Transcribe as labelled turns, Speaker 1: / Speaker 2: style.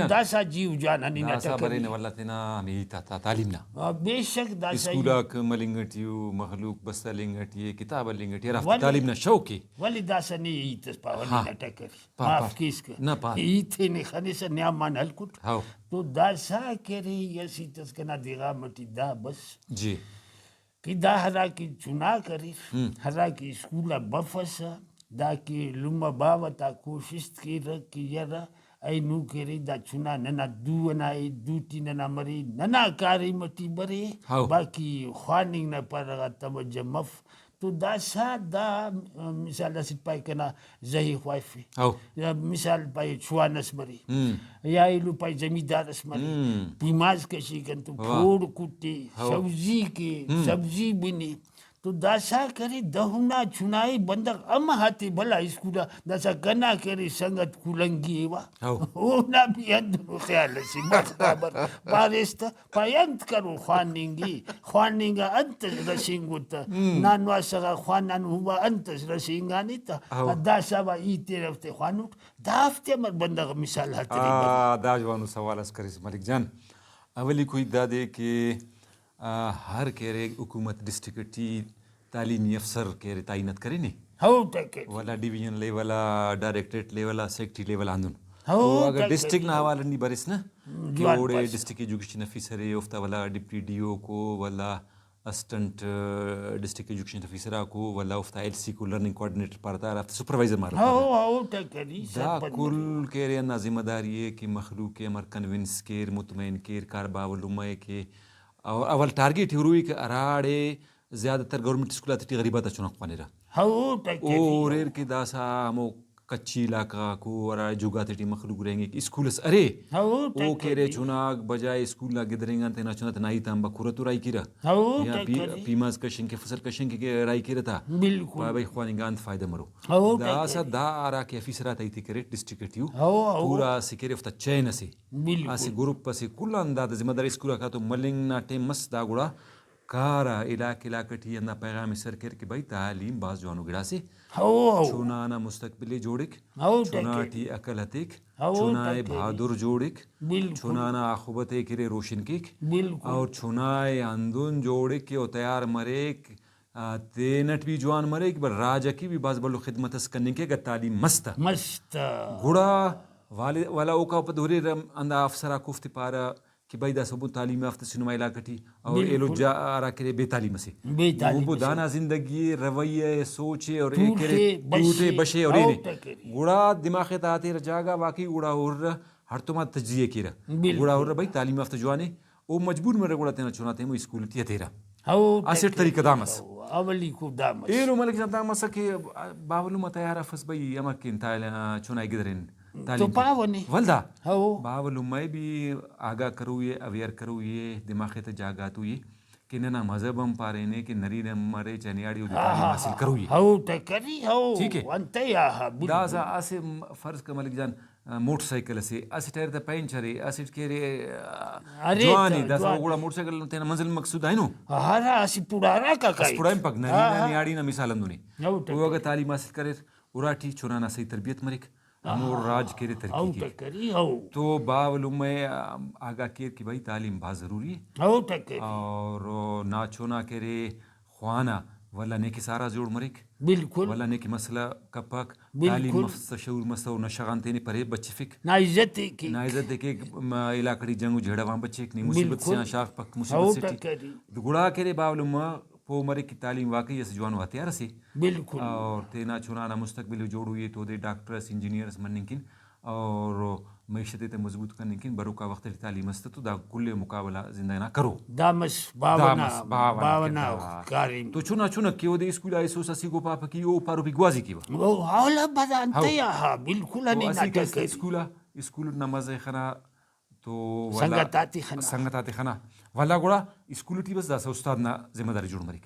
Speaker 1: داسا جیو جانا نینا
Speaker 2: داسا برین والله تینا میتا تعلیمنا
Speaker 1: بیشک داسا
Speaker 2: اسکولاک ملنگٹیو مخلوق بستا لنگٹیه کتاب لنگٹیه رفت تعلیمنا شوکی
Speaker 1: ولی داسا نی ایتس پا ولی نٹکری
Speaker 2: پا
Speaker 1: معاف کیس که
Speaker 2: نه پا
Speaker 1: ایتی نی خانیسا نیامان حل کت
Speaker 2: هاو
Speaker 1: تو داسا کری یسی تس کنا دیغا مٹی دا بس
Speaker 2: جی
Speaker 1: کہ دا ہرا کی چنا کری ہرا کی اسکولا بفسا دا کی لما باوتا کوشش کی رک کی یرا ای نو کری دا چنا ننا دو نای دوتی ننا مری ننا کاری مٹی بری باقی خواننگ نا پرغا توجہ مف تو دا سا دا مثال دا سید پای کنا زہی خوایفی مثال پای چوانس مری یا ایلو پای زمیدارس مری پیماز کشی کن تو پھوڑ کٹی سبزی کے سبزی بنی تو داسا کری دہنا چنائی بندق ام ہاتی بھلا اسکولا داسا گنا کری سنگت کولنگی ایوا اونا بھی اندنو خیال سی مخبر بارستا پاینت کرو خواننگا انتس رسنگوتا نانوا سغا خوانان ہوا انتس رسنگانی تا داسا با ایتی رفتے خوانوٹ دافتے مر بندق مثال ہاتری
Speaker 2: دا جوانو سوال اس کریس ملک جان اولی کوئی دا دے کہ ہر کہرے حکومت ڈسٹرکٹی تعلیمی افسر کہرے تعینت کرے نہیں والا ڈویژن لیولا ڈائریکٹریٹ لیولا سیکٹری لیولا آندن تو اگر ڈسٹرکٹ نا حوالہ نہیں برس نا کہ اوڑے ڈسٹرکٹ ایجوکیشن افیسر ہے افتا والا ڈپٹی ڈی او کو والا اسسٹنٹ ڈسٹرکٹ ایجوکیشن افیسر کو والا افتا ایل سی کو لرننگ کوآرڈینیٹر پارتا رفتا سپروائزر مارا دا کل کہرے انا ذمہ داری ہے کہ مخلوق کے امر کنونس کیر مطمئن کیر کار باولومائے کے اور اول ٹارگیٹ ہوئی کہ اراڑے زیادہ تر گورنمنٹ اسکولات تی غریبات چنک پانے رہا اور ایر کے داسا ہمو کچی علاقہ کو اور جوگاتے ٹی مخلوق رہیں گے کہ اسکولس ارے او کہرے چناک بجائے اسکول گدریں گا تینا چنات نائی تام بکورتو رائی کی رہا یا پیماز کشن کے فصل کشن کے رائی کی رہا تھا بھائی خوانی گاند فائدہ مرو داسا دا آرا کے افیسرات ایتی کرے ڈسٹرکٹیو پورا سکرے افتا چین سے آسی گروپ سے کل انداد ذمہ داری اسکولا کا تو ملنگ نا ٹیم مس دا گوڑا کارا علاقہ ٹی اندہ پیغام سر کر کہ بھائی تعلیم باز جوانو گڑا سے چونانا مستقبلی جوڑک چونا ٹی عقل ہتک چونائے بہادر جوڑک چونانا آخوبت کرے روشن کیک اور چونائے اندون جوڑک کہ او تیار مریک تینٹ بھی جوان مریک بر راجہ کی بھی باز بلو خدمت اس کرنے کے گا تعلیم مستا گڑا والا اوکا پدوری اندہ افسرہ کفت پارا کہ بھائی دا سبو تعلیم یافتہ سنما علاقہ ٹی اور ایلو جا آرا کرے بے تعلیم سے وہ دانا زندگی رویہ سوچے اور ایک کرے ٹوٹے بشے اور اینے گوڑا دماغ تاتے رجاگا واقعی گوڑا اور ہر تو ماں تجزیہ کی رہا گوڑا اور بھائی تعلیم یافتہ جوانے وہ مجبور میں گوڑا تینا چوناتے ہیں وہ اسکول تیا تیرا اسٹ طریقہ دامس
Speaker 1: اولی کو دامس
Speaker 2: ایلو ملک جان دامس کہ باولو متیارا فس بھائی امکن چونائی گدرین
Speaker 1: تو پاونے
Speaker 2: ولدا باولو میں بھی آگاہ کروئے اویئر کروئے دماغ تے جاگاتو یہ کہ ننا مذہب ہم پارے نے کہ نرین مرے چنیاڑی ہو تعلیم حاصل کروئے
Speaker 1: ہو تکری ہو
Speaker 2: ٹھیک ہے
Speaker 1: انتیا
Speaker 2: دازا اسے فرض کا ملک جان موٹر سائیکل سے اسے ٹائر دا پینچر ہے اسے کہرے جوانی دازا گوڑا موٹر سائیکل تینا منزل مقصود ہے نو
Speaker 1: ہارا اسی پڑارا کا کائی
Speaker 2: پڑائم پک نیاڑی نا مثال اندونی وہ اگر تعلیم حاصل کرے اراٹھی چونانا صحیح تربیت مرک ہمور راج کرے ترقی کی تو باولو میں آگاہ کیر کہ بھائی تعلیم بہت ضروری ہے اور ناچونا کرے خوانا والا نیکی سارا جوڑ مرک
Speaker 1: بالکل
Speaker 2: والا نیکی مسئلہ کپک تعلیم مفت شعور مستو نشغان تینے پرے بچے فک
Speaker 1: نائزت
Speaker 2: کے علاقڑی جنگو جھڑا وہاں بچے نہیں مصیبت سے شاخ پک مصیبت سے گڑا کرے باولو میں پو مرے کی تعلیم واقعی اس جوانو ہتھیار سے
Speaker 1: بالکل
Speaker 2: اور تینا چونانا مستقبل جوڑ ہوئے تو دے ڈاکٹرس انجینئرس مننکن اور معیشت تے مضبوط کرنے کن بروکا وقت تعلیم است تو دا کل مقابلہ زندہ نہ کرو
Speaker 1: دامس باونا کاریم
Speaker 2: تو چونا کیو دے اسکول آئے سو سسی کو پاپا کی او پارو بھی گوازی کی
Speaker 1: وہ حالا بدانتیا ہاں بالکل نہیں
Speaker 2: ناٹک اسکول نماز خنا تو
Speaker 1: سنگتاتی خنا
Speaker 2: والا گوڑا اسکول ٹی بس دا استاد نا ذمہ داری جوڑ مری